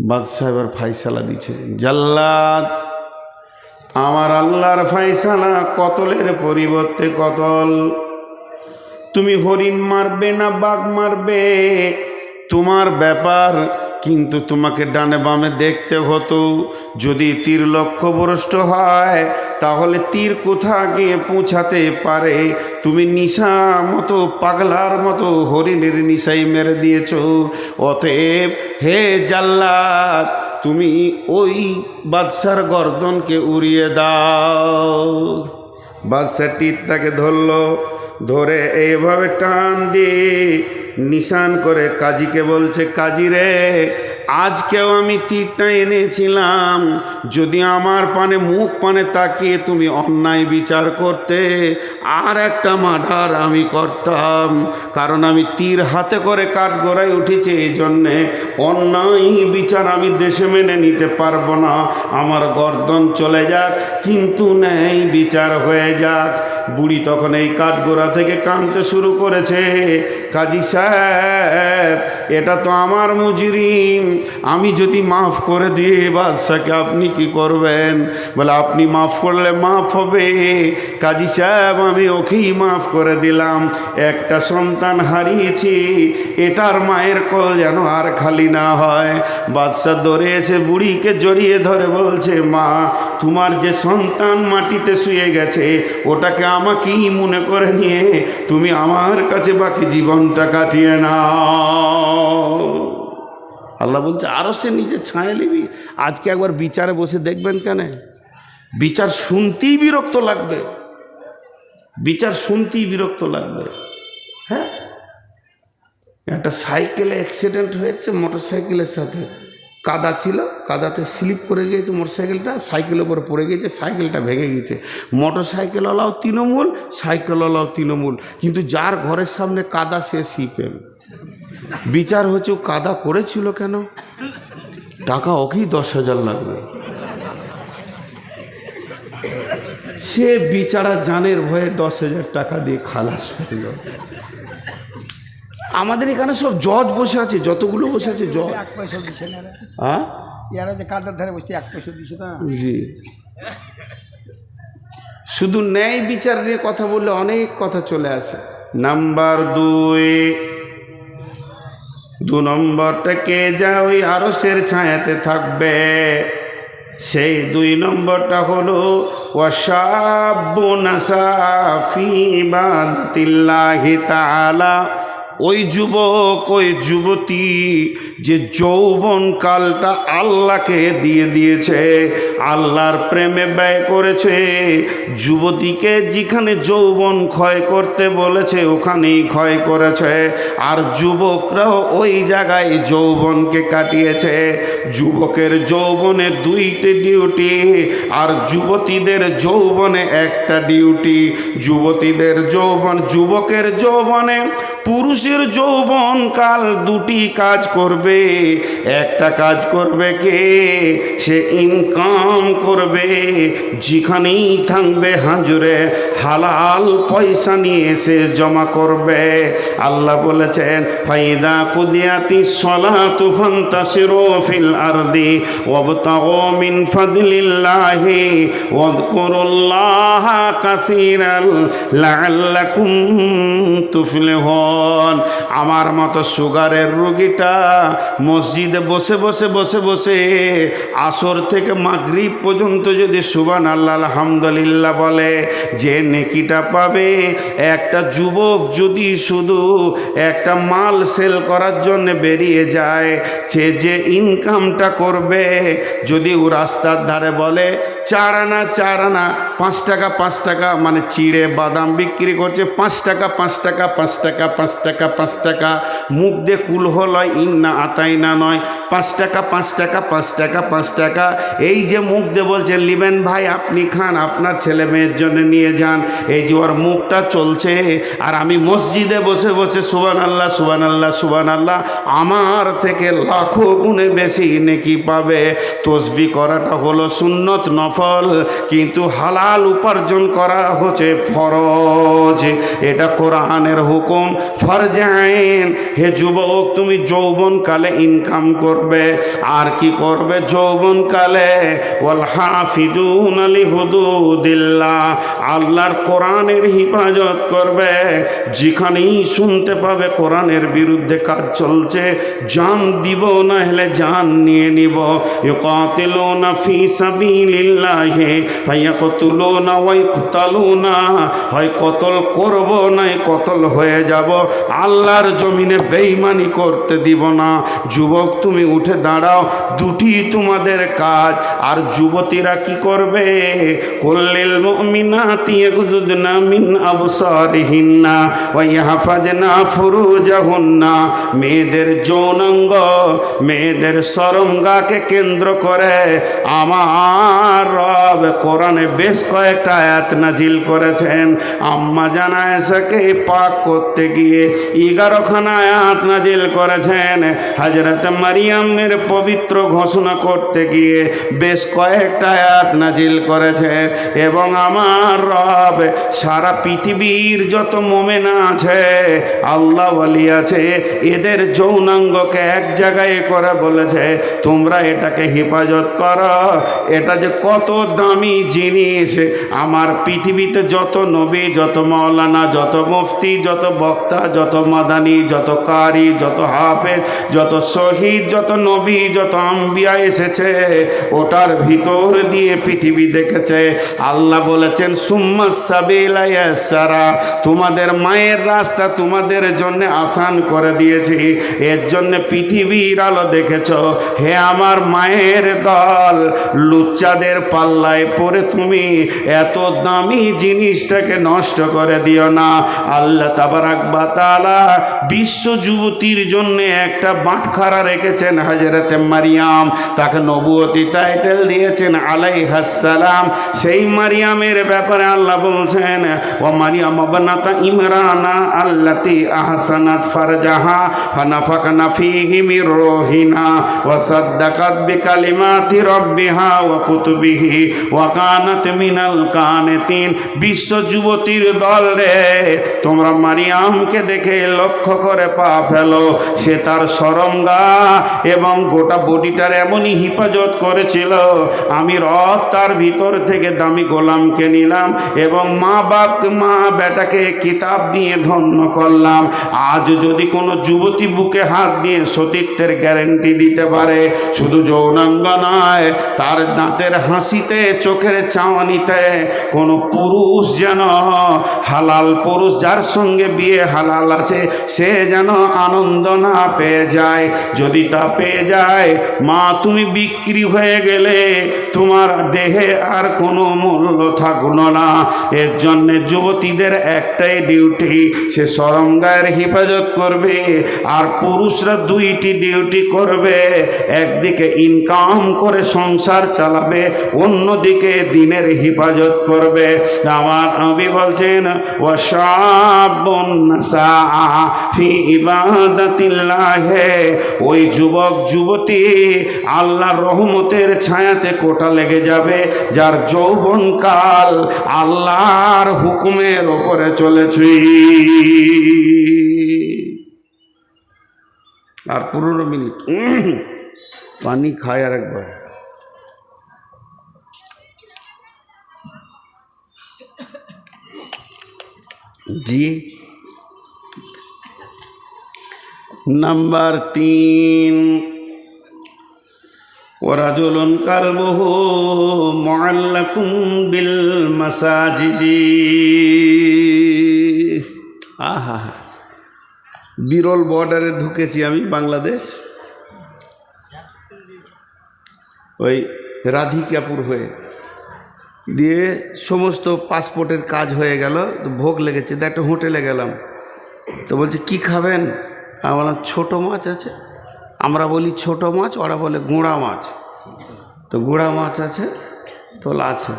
বাদশাহ এবার ফাইসালা দিচ্ছে, জাল্লাদ, আমার আল্লাহর ফাইসালা, কতলের পরিবর্তে কতল। তুমি হরিণ মারবে না বাঘ মারবে তোমার ব্যাপার, কিন্তু তোমাকে ডানে বামে দেখতে হতো। যদি তীর লক্ষ্যভ্রষ্ট হয়, তাহলে তীর কোথা গিয়ে পৌঁছাতে পারে। তুমি নিশা মতো, পাগলার মতো হরিণের নিশাই মেরে দিয়েছ। অতএব হে জাল্লাদ, তুমি ওই বাদশার গর্দনকে উড়িয়ে দাও। বাদশা তীর তাকে ধরলো, ধরে এইভাবে টান দিয়ে নিশান করে কাজীকে বলছে, কাজী রে, আজকেও আমি তীরটা এনেছিলাম, যদি আমার পানে মুখ পানে তাকিয়ে তুমি অন্যায় বিচার করতে, আর একটা মার্ডার আমি করতাম। কারণ আমি তীর হাতে করে কাঠগড়ায় উঠেছি, এই জন্যে অন্যায় বিচার আমি দেশে মেনে নিতে পারবো না। আমার গর্দন চলে যাক, কিন্তু ন্যায় বিচার হয়ে যাক। বুড়ি তখন এই কাঠগড়া থেকে কাঁদতে শুরু করেছে, কাজী সাহেব, এটা তো আমার মুজরিম, আমি যদি মাফ করে দিই বাদশাকে আপনি কি করবেন? বলে, আপনি মাফ করলে মাফ হবে। কাজী সাহেব, আমি ওকেই মাফ করে দিলাম, একটা সন্তান হারিয়েছি, এটার মায়ের কোল যেন আর খালি না হয়। বাদশা ধরে এসে বুড়িকে জড়িয়ে ধরে বলছে, মা, তোমার যে সন্তান মাটিতে শুয়ে গেছে, ওটাকে আমাকেই মনে করে নিয়ে তুমি আমার কাছে বাকি জীবনটা কাটিয়ে নাও। আল্লাহ বলছে, আরও সে নিচে ছায়া নিবি। আজকে একবার বিচারে বসে দেখবেন, কেন বিচার শুনতেই বিরক্ত লাগবে, বিচার শুনতেই বিরক্ত লাগবে। হ্যাঁ, একটা সাইকেলে অ্যাক্সিডেন্ট হয়েছে, মোটর সাইকেলের সাথে কাদা ছিল, কাদাতে স্লিপ করে গিয়েছে মোটর সাইকেলটা, সাইকেলের উপরে পড়ে গিয়েছে, সাইকেলটা ভেঙে গিয়েছে। মোটর সাইকেলওয়ালাও তৃণমূল, সাইকেলওয়ালাও তৃণমূল, কিন্তু যার ঘরের সামনে কাদা সে সিপিএম। বিচার হচ্ছে, ও কাদা করেছিল কেন, টাকা ওকেই 10,000 লাগবে। সে বিচারা জানের ভয়ে 10,000 টাকা দিয়ে খালাস পেল। আমাদের এখানে সব জজ বসে আছে, যতগুলো বসে আছে জজ। হ্যাঁ, যে কাদার ধারে বসে 1 পয়সা দিচ্ছে না। জি, শুধু ন্যায় বিচার নিয়ে কথা বললে অনেক কথা চলে আসে। নাম্বার 2 নম্বরটাকে যা ওই আরশের ছায়াতে থাকবে, সেই 2 নম্বরটা হলো ওয়াশাবুন নাসা ফি ইবাদাতিল্লাহি তাআলা। ওই যুবক, ওই যুবতী যে যৌবন কালটা আল্লাহকে দিয়ে দিয়েছে, আল্লাহর প্রেমে ব্যয় করেছে। যুবতীকে যেখানে যৌবন ক্ষয় করতে বলেছে ওখানেই ক্ষয় করেছে, আর যুবকরাও ওই জায়গায় যৌবনকে কাটিয়েছে। যুবকের যৌবনে 2টি ডিউটি, আর যুবতীদের যৌবনে 1টা ডিউটি। যুবতীদের যৌবন, যুবকের যৌবনে পুরুষের যৌবন কাল 2টি কাজ করবে। একটা কাজ করবে কে, সে ইনকাম করবে, যেখানেই থাকবে হাজুরে হালাল পয়সা নিয়ে সে জমা করবে। আল্লাহ বলেছেন, ফাইদা কুদিয়াতিস সালাতু ফান্তাশিরু ফিল আরদি ওয়াবতাগু মিন ফাদলিল্লাহি ওয়াযকুরুল্লাহা কাসীরান লাআল্লাকুম তুফলিহুন। আমার মতো সুগারের রোগীটা মসজিদে বসে বসে বসে বসে আসর থেকে মাগরিব পর্যন্ত যদি সুবহানাল্লাহ আলহামদুলিল্লাহ বলে, যে নেকিটা পাবে, একটা যুবক যদি শুধু একটা মাল সেল করার জন্য বেরিয়ে যায়, সে যে ইনকামটা করবে, যদি ও রাস্তার ধারে বলে 4 আনা 4 আনা 5 টাকা 5 টাকা, মানে চিড়ে বাদাম বিক্রি করছে 5 টাকা 5 টাকা 5 টাকা 5 টাকা 5 টাকা, মুখ দিয়ে কুলহ লয়, ইন্না আতাইনা নয়, 5 টাকা 5 টাকা 5 টাকা 5 টাকা, এই যে মুখ দিয়ে বলছে লিবেন ভাই আপনি খান, আপনার ছেলে মেয়ের জন্য নিয়ে যান, এই যে ওর মুখটা চলছে, আর আমি মসজিদে বসে বসে সুবহানাল্লাহ সুবহানাল্লাহ সুবহানাল্লাহ, আমার থেকে লাখো গুণে বেশি নেকি পাবে। তসবিহ করাটা হলো সুন্নত নফল, কিন্তু হালাল উপার্জন করা হচ্ছে ফরজ, এটা কোরআনের হুকুম। ফরজে আইন। হে যুবক, তুমি যৌবনকালে ইনকাম করবে, আর কি করবে যৌবনকালে? ওয়াল হাফিজুনা লিহুদুদিল্লাহ, আল্লাহর কোরআনের হিফাজত করবে। যেখানেই শুনতে পাবে কোরআনের বিরুদ্ধে কাজ চলছে, জান দিব না হলে জান নিয়ে নিব। ইউকাতিলুনা ফি সাবিলিল্লাহি ফায়াকতুলুনা ইয়াকতুলুনা ওয়া ইকতালুনা, হয় কতল করব নাই কতল হয়ে যাব, আল্লাহর জমিনে বেঈমানি করতে দিব না। যুবক তুমি উঠে দাঁড়াও, দুটি তোমাদের কাজ। আর যুবতীরা কি করবে? কুল্লিল মুমিনাতি ইয়াগুযুদনা মিন আবসারিহিন্না ওয়া ইয়াহফাজনা ফুরুজাহুন্না। মেয়েদের যৌনাঙ্গ, মেয়েদের শরমগাকে কেন্দ্র করে আমার রব কোরআনে বেশ কয়েকটা আয়াত নাজিল করেছেন। আম্মা জান আয়েশাকে পাক করতে গিয়ে 11খানা আয়াত নাজিল করেছেন। হযরত মারিয়ামের পবিত্র ঘোষণা করতে গিয়ে বেশ কয়েকটা আয়াত নাজিল করেছেন। এবং আমার রব সারা পৃথিবীর যত মোমেনা আছে, আল্লাহ ওয়ালি আছে, এদের যৌনাঙ্গকে এক জায়গায় করে বলেছে তোমরা এটাকে হেফাজত করো। এটা যে কত দামি জিনিস। আমার পৃথিবীতে যত নবী, যত মাওলানা, যত মুফতি, যত বক্তা, যত মাদানি, যত কারি, যত হাফেজ, যত শহীদ, যত নবী, যত আম্বিয়া এসেছে, ওটার ভিতর দিয়ে পৃথিবী দেখেছে। আল্লাহ বলেছেন সুম্মাস সাবিলা ইয়াসসারা, তোমাদের মায়ের রাস্তা তোমাদের জন্য আসান করে দিয়েছি, এর জন্য পৃথিবীর আলো দেখেছ। হে আমার মায়ের দল, লুচ্চাদের পাল্লায় পড়ে তুমি এত দামি জিনিসটাকে নষ্ট করে দিও না। আল্লাহ তাবারাক ওয়া তাআলা বিশ্ব যুবতীর জন্য একটা বাটখারা রেখেছেন হযরতে মারিয়াম, তাকে নবুয়তি টাইটেল দিয়েছেন আলাইহাস সালাম। সেই মারিয়ামের ব্যাপারে আল্লাহ বলছেন ওয়া মারিয়াম ইবনাতা ইমরানা আল্লাতী আহসানাত ফারজাহা ফানাফাকনা ফীহি মির রূহিনা ওয়া সাদ্দাকাত বিকালিমাতি রাব্বিহা ওয়া কুতুবিহি ওয়া কানাত মিনাল কানিতিন। বিশ্ব যুবতীর দল রে, তোমরা মারিয়ামকে দেখে লক্ষ্য করে পা ফেলো। সে তার শরমগা এবং গোটা বডিটার এমনই হিফাজত করেছিল। আমি রব তার ভিতর থেকে দামি গোলামকে নিলাম এবং মা বেটাকে কিতাব দিয়ে ধন্য করলাম। আজ যদি কোনো যুবতী বুকে হাত দিয়ে সতীত্বের গ্যারেন্টি দিতে পারে, শুধু যৌনাঙ্গ নয়, তার দাঁতের হাসিতে, চোখের চাওয়ানিতে কোনো পুরুষ যেন, হালাল পুরুষ যার সঙ্গে বিয়ে হালাল আছে, সে যেন আনন্দ না পেয়ে যায়। যদি তা পেয়ে যায়, মা তুমি বিক্রি হয়ে গেলে, তোমার দেহে আর কোনো মূল্য থাকলো না। এর জন্যে যুবতীদের একটাই ডিউটি, সে শরমগায়ের হেফাজত করবে। আর পুরুষরা দুইটি ডিউটি করবে, একদিকে ইনকাম করে সংসার চালাবে, অন্যদিকে দিনের হেফাজত করবে। আমার নবী বলছেন ওয়াশাবুন নাসা ফি ইবাদাতিল্লাহ, ওই যুবক যুবতী আল্লাহর রহমতের ছায়াতে কোটা লেগে যাবে, যার যৌবনকাল আল্লাহর হুকুমের ওপরে চলেছে। আর 15 মিনিট পানি খায় আর একবার। জি, নাম্বার 3, ওয়ারাজুলুন কালবুহু মুআল্লাকুম বিল মাসাজিদি। আহা, বিরল বর্ডারে ঢুকেছি আমি বাংলাদেশ, ওই রাধিকাপুর হয়ে দিয়ে সমস্ত পাসপোর্টের কাজ হয়ে গেল, তো ভোগ লেগেছে, তো একটা হোটেলে গেলাম। তো বলছে কি খাবেন? আমি বললাম ছোটো মাছ আছে। আমরা বলি ছোটো মাছ, ওরা বলে গুঁড়া মাছ। তো গুঁড়া মাছ আছে, তোলা আছে,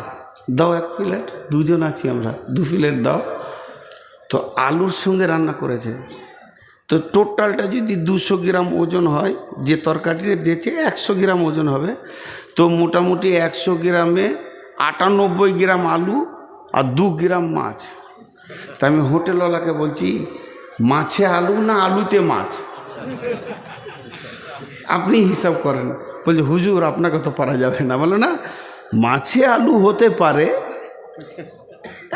দাও 1 প্লেট, দুজন আছি আমরা, 2 প্লেট দাও। তো আলুর সঙ্গে রান্না করেছে। তো টোটালটা যদি 200 গ্রাম ওজন হয়, যে তরকারিটা দিয়েছে 100 গ্রাম ওজন হবে, তো মোটামুটি 100 গ্রামে 98 গ্রাম আলু আর 2 গ্রাম মাছ। তা আমি হোটেলওয়ালাকে বলছি মাছে আলু না আলুতে মাছ, আপনি হিসাব করেন। বলছে হুজুর আপনাকে তো পারা যাবে না। বলে না, মাছে আলু হতে পারে,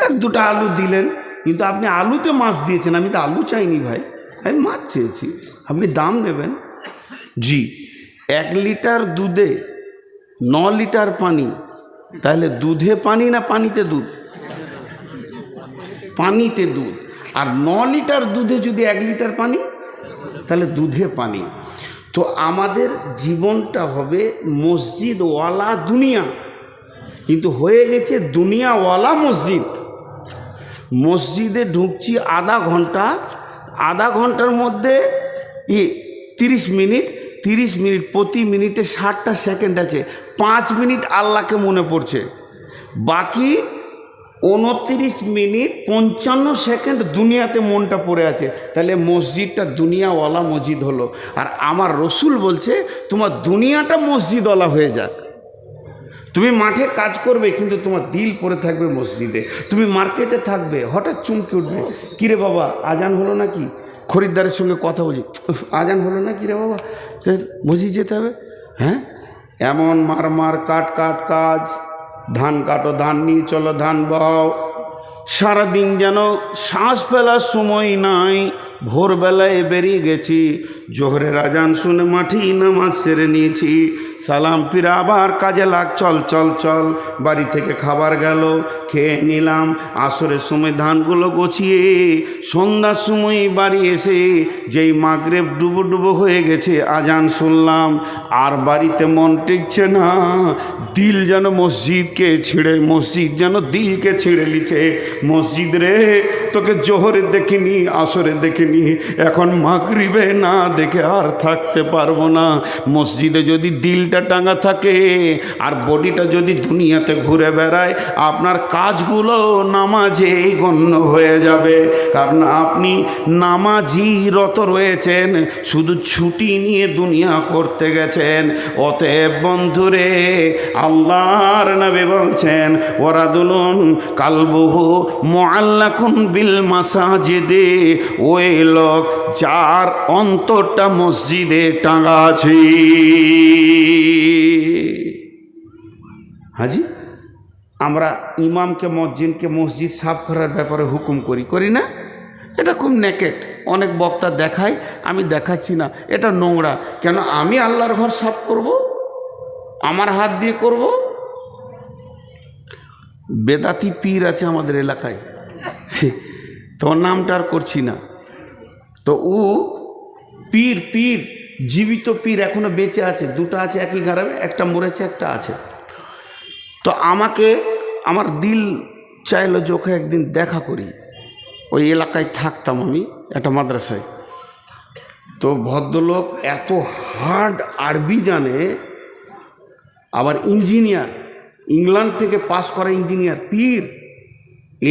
1-2টা আলু দিলেন, কিন্তু আপনি আলুতে মাছ দিয়েছেন। আমি তো আলু চাইনি ভাই, আমি মাছ চেয়েছি, আপনি দাম নেবেন। জি, 1 লিটার দুধে 9 লিটার পানি তাহলে দুধে পানি না পানিতে দুধ? পানিতে দুধ। আর 9 লিটার দুধে যদি 1 লিটার পানি, তাহলে দুধে পানি। তো আমাদের জীবনটা হবে মসজিদওয়ালা দুনিয়া, কিন্তু হয়ে গেছে দুনিয়াওয়ালা মসজিদ। মসজিদে ঢুকছি আধা ঘন্টার মধ্যে 30 মিনিট, প্রতি মিনিটে 60টা সেকেন্ড আছে। 5 মিনিট আল্লাহকে মনে পড়ছে, বাকি 29 মিনিট 55 সেকেন্ড দুনিয়াতে মনটা পড়ে আছে। তাহলে মসজিদটা দুনিয়াওয়ালা মসজিদ হলো। আর আমার রসুল বলছে তোমার দুনিয়াটা মসজিদওয়ালা হয়ে যাক। তুমি মাঠে কাজ করবে কিন্তু তোমার দিল পড়ে থাকবে মসজিদে। তুমি মার্কেটে থাকবে, হঠাৎ চমকে উঠবে, কিরে বাবা আজান হলো নাকি? খরিদ্দারের সঙ্গে কথা বলছি, আজান হলো না কিরে বাবা, মসজিদ যেতে হবে। হ্যাঁ, এমন মার কাজ, ধান কাটো, ধান নিয়ে চলো, ধান বও। সারাদিন যেন শ্বাস ফেলার সময় নাই। ভোরবেলায় বেরিয়ে গেছি, জোহরের আজান শুনে মাঠি নামাজ সেরে নিয়েছি, সালাম ফিরে আবার কাজে লাগ, চল। বাড়ি থেকে খাবার গেল, খেয়ে নিলাম। আসরের সময় ধানগুলো গোছিয়ে সন্ধ্যার সময় বাড়ি এসে যেই মাগরিব ডুবো হয়ে গেছে, আজান শুনলাম। আর বাড়িতে মন টিকছে না, দিল যেন মসজিদ যেন দিলকে ছিঁড়ে লিছে। মসজিদ রে, তোকে জোহরে দেখিনি, আসরে দেখিনি, এখন মাগরিবে না দেখে আর থাকতে পারবো না। মসজিদে যদি দিলটা টাঙা থাকে আর বডিটা যদি দুনিয়াতে ঘুরে বেড়ায়, আপনার কাজগুলো নামাজেই গণ্য হয়ে যাবে। কারণ আপনি নামাজি রত রয়েছেন, শুধু ছুটি নিয়ে দুনিয়া করতে গেছেন। অতএব বন্ধুরে, আল্লাহর নবী বলছেন ওয়ারাদুলুন কালবুহু মুআল্লাকুন বিল মাসাজিদে, ওই লোক যার অন্তরটা মসজিদে টাঙা আছে। হাজি, আমরা ইমামকে মসজিদকে মসজিদ সাফ করার ব্যাপারে হুকুম করি না? এটা খুব নেকেট। অনেক বক্তা দেখায়, আমি দেখাচ্ছি না, এটা নোংরা। কেন আমি আল্লাহর ঘর সাফ করব? আমার হাত দিয়ে করব? বেদাতি পীর আছে আমাদের এলাকায়, তোর নামটা আর করছি না। তো ও পীর জীবিত পীর এখনো বেঁচে আছে, দুটো আছে একই গ্রামে, একটা মরেছে, একটা আছে। তো আমার দিল চাইলো যে ওকে একদিন দেখা করি। ওই এলাকায় থাকতাম আমি, একটা মাদ্রাসায়। তো ভদ্রলোক এত হার্ড আরবি জানে, আবার ইঞ্জিনিয়ার, ইংল্যান্ড থেকে পাস করা ইঞ্জিনিয়ার, পীর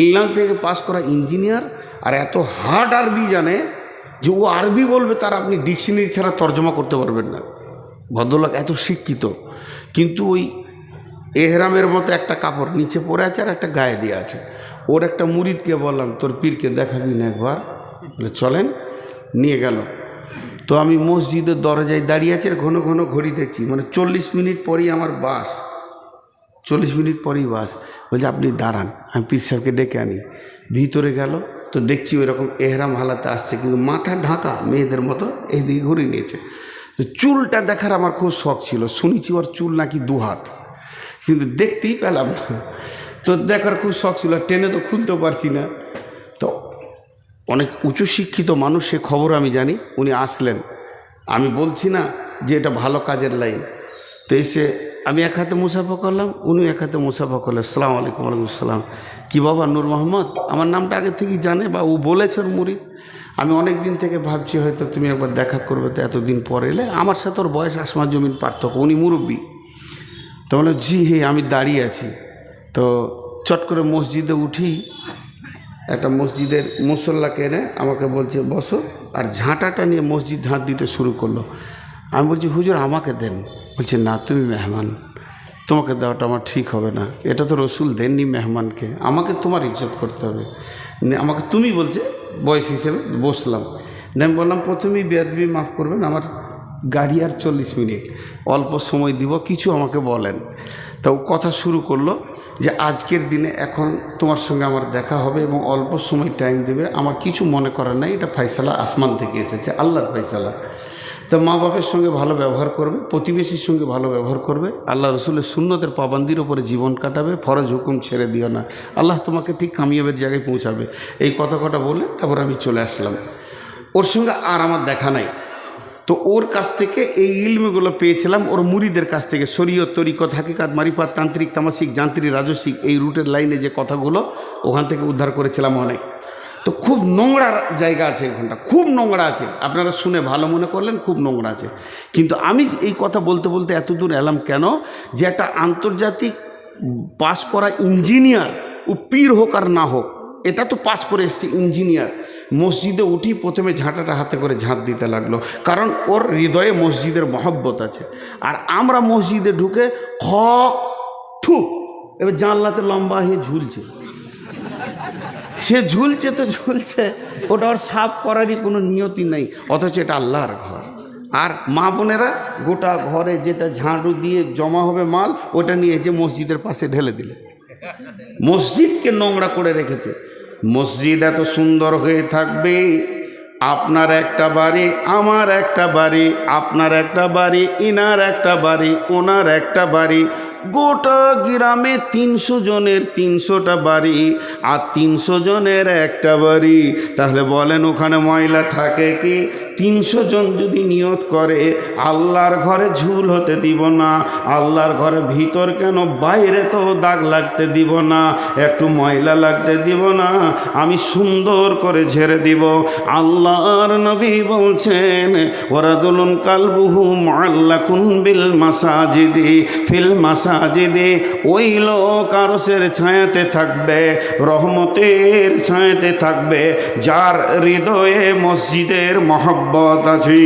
ইংল্যান্ড থেকে পাস করা ইঞ্জিনিয়ার, আর এত হার্ড আরবি জানে যে ও আরবি বলবে তার আপনি ডিকশনারি ছাড়া তর্জমা করতে পারবেন না। ভদ্রলোক এত শিক্ষিত, কিন্তু ওই এহরামের মতো একটা কাপড় নিচে পরে আছে আর একটা গায়ে দিয়ে আছে। ওর একটা মুরিদকে বললাম, তোর পীরকে দেখাবি না একবার? বলে চলেন, নিয়ে গেল। তো আমি মসজিদের দরজায় দাঁড়িয়ে আছি, ঘন ঘড়ি দেখছি, মানে 40 মিনিট পরেই আমার বাস, 40 মিনিট পরেই বাস। বলছে আপনি দাঁড়ান, আমি পীর সাহেবকে ডেকে আনি। ভিতরে গেল, তো দেখছি ওইরকম এহরাম হালাতে আসছে, কিন্তু মাথা ঢাকা মেয়েদের মতো, এইদিকে ঘুরিয়ে নিয়েছে। তো চুলটা দেখার আমার খুব শখ ছিল, শুনেছি ওর চুল নাকি 2 হাত, কিন্তু দেখতেই পেলাম না। তো দেখার খুব শখ ছিল, টেনে তো খুলতেও পারছি না। তো অনেক উঁচু শিক্ষিত মানুষ, সে খবর আমি জানি। উনি আসলেন, আমি বলছি না যে এটা ভালো কাজের লাইন। তো এসে আমি এক হাতে মুসাফা করলাম, উনি এক হাতে মুসাফা করলেন। আসসালামু আলাইকুম। ওয়ালাইকুম আসসালাম। কী বাবা নূর মোহাম্মদ? আমার নামটা আগে থেকেই জানে, বা ও বলেছে ওর মুরিদ। আমি অনেক দিন থেকে ভাবছি হয়তো তুমি একবার দেখা করবে, তো এতদিন পরে এলে। আমার সাথে ওর বয়স আসমান জমিন পার্থক্য, উনি মুরব্বী। তো বলে জি হে, আমি দাঁড়িয়ে আছি। তো চট করে মসজিদে উঠি, একটা মসজিদের মুসল্লাকে এনে আমাকে বলছে বসো, আর ঝাঁটাটা নিয়ে মসজিদ ঝাঁট দিতে শুরু করলো। আমি বলছি হুজুর আমাকে দেন। বলছে না, তুমি মেহমান, তোমাকে দেওয়াটা আমার ঠিক হবে না, এটা তো রসুল দেননি মেহমানকে, আমাকে তোমার ইজ্জত করতে হবে। আমাকে তুমি বলছে বয়স হিসেবে। বসলাম, আমি বললাম প্রথমেই বেয়াদবি মাফ করবেন, আমার গাড়ি আর 40 মিনিট, অল্প সময় দিব, কিছু আমাকে বলেন। তো কথা শুরু করলো যে আজকের দিনে এখন তোমার সঙ্গে আমার দেখা হবে এবং অল্প সময় টাইম দেবে, আমার কিছু মনে করার নাই, এটা ফয়সালা আসমান থেকে এসেছে, আল্লাহর ফয়সালা। তো মা বাপের সঙ্গে ভালো ব্যবহার করবে, প্রতিবেশীর সঙ্গে ভালো ব্যবহার করবে, আল্লাহ রসুলের সুন্নতের পাবান্দির ওপরে জীবন কাটাবে, ফরজ হুকুম ছেড়ে দিও না। আল্লাহ তোমাকে ঠিক কামিয়াবের জায়গায় পৌঁছাবে। এই কথা বলে তারপর আমি চলে আসলাম। ওর সঙ্গে আর আমার দেখা নাই। তো ওর কাছ থেকে এই ইলমগুলো পেয়েছিলাম ওর মুরিদের কাছ থেকে, শরীয়ত, তরিকত, হাকিকাত, মারিফাত, তান্ত্রিক, তামাসিক, যান্ত্রিক, রাজসিক, এই রুটের লাইনে যে কথাগুলো ওখান থেকে উদ্ধার করেছিলাম অনেক। তো খুব নোংরা জায়গা আছে ওখানটা, খুব নোংরা আছে। আপনারা শুনে ভালো মনে করলেন খুব নোংরা আছে, কিন্তু আমি এই কথা বলতে বলতে এত দূর এলাম কেন, যে একটা আন্তর্জাতিক পাস করা ইঞ্জিনিয়ার, ও পীর হোক আর না হোক, এটা তো পাস করে এসছে ইঞ্জিনিয়ার, মসজিদে উঠি প্রথমে ঝাঁটাটা হাতে করে ঝাঁট দিতে লাগলো, কারণ ওর হৃদয়ে মসজিদের মহব্বত আছে। আর আমরা মসজিদে ঢুকে খক থু, এবার জানলাতে লম্বা হয়ে ঝুলছে, সে ঝুলছে তো ঝুলছে, ওটা ওর সাফ করারই কোনো নিয়তি নেই, অথচ এটা আল্লাহর ঘর। আর মা বোনেরা গোটা ঘরে যেটা ঝাড়ু দিয়ে জমা হবে মাল, ওটা নিয়ে যে মসজিদের পাশে ঢেলে দিলে, মসজিদকে নোংরা করে রেখেছে। মসজিদ এত সুন্দর হয়ে থাকবে, আপনার একটা বাড়ি, আমার একটা বাড়ি, আপনার একটা বাড়ি, ইনার একটা বাড়ি, ওনার একটা বাড়ি, গোটা গ্রামে 300 জনের 300টা বাড়ি, আর 300 জনের একটা বাড়ি। তাহলে বলেন ওখানে ময়লা থাকে কি? 300 জন যদি নিয়ত করে আল্লাহর ঘরে ঝুল হতে দিব না, আল্লাহর ঘরে ভিতর কেন বাইরে তো দাগ লাগতে দিব না, একটু ময়লা লাগতে দিব না, আমি সুন্দর করে ঝেড়ে দিব। আল্লাহর নবী বলছেন, ওয়ারাদুলুন কালবুহু মুআল্লাকুন বিল মাসাজিদি ফিল মাসাজিদি, ওই লোক আরশের ছায়াতে থাকবে, রহমতের ছায়াতে থাকবে, যার হৃদয়ে মসজিদের মহব্বত আছে।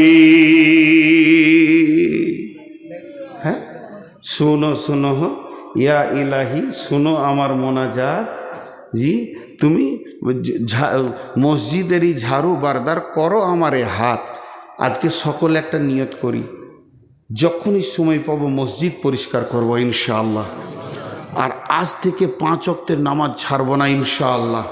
হ্যাঁ, শোনো শোনো ইয়া ইলাহি, শোনো আমার মোনাজাত। জি, তুমি মসজিদেরই ঝাড়ু বারদার করো আমারে হাত। আজকে সকলে একটা নিয়ত করি, যখনই সময় পাবো মসজিদ পরিষ্কার করবো ইনশাআল্লাহ। আর আজ থেকে 5 ওয়াক্তের নামাজ ছাড়বো না ইনশাআল্লাহ।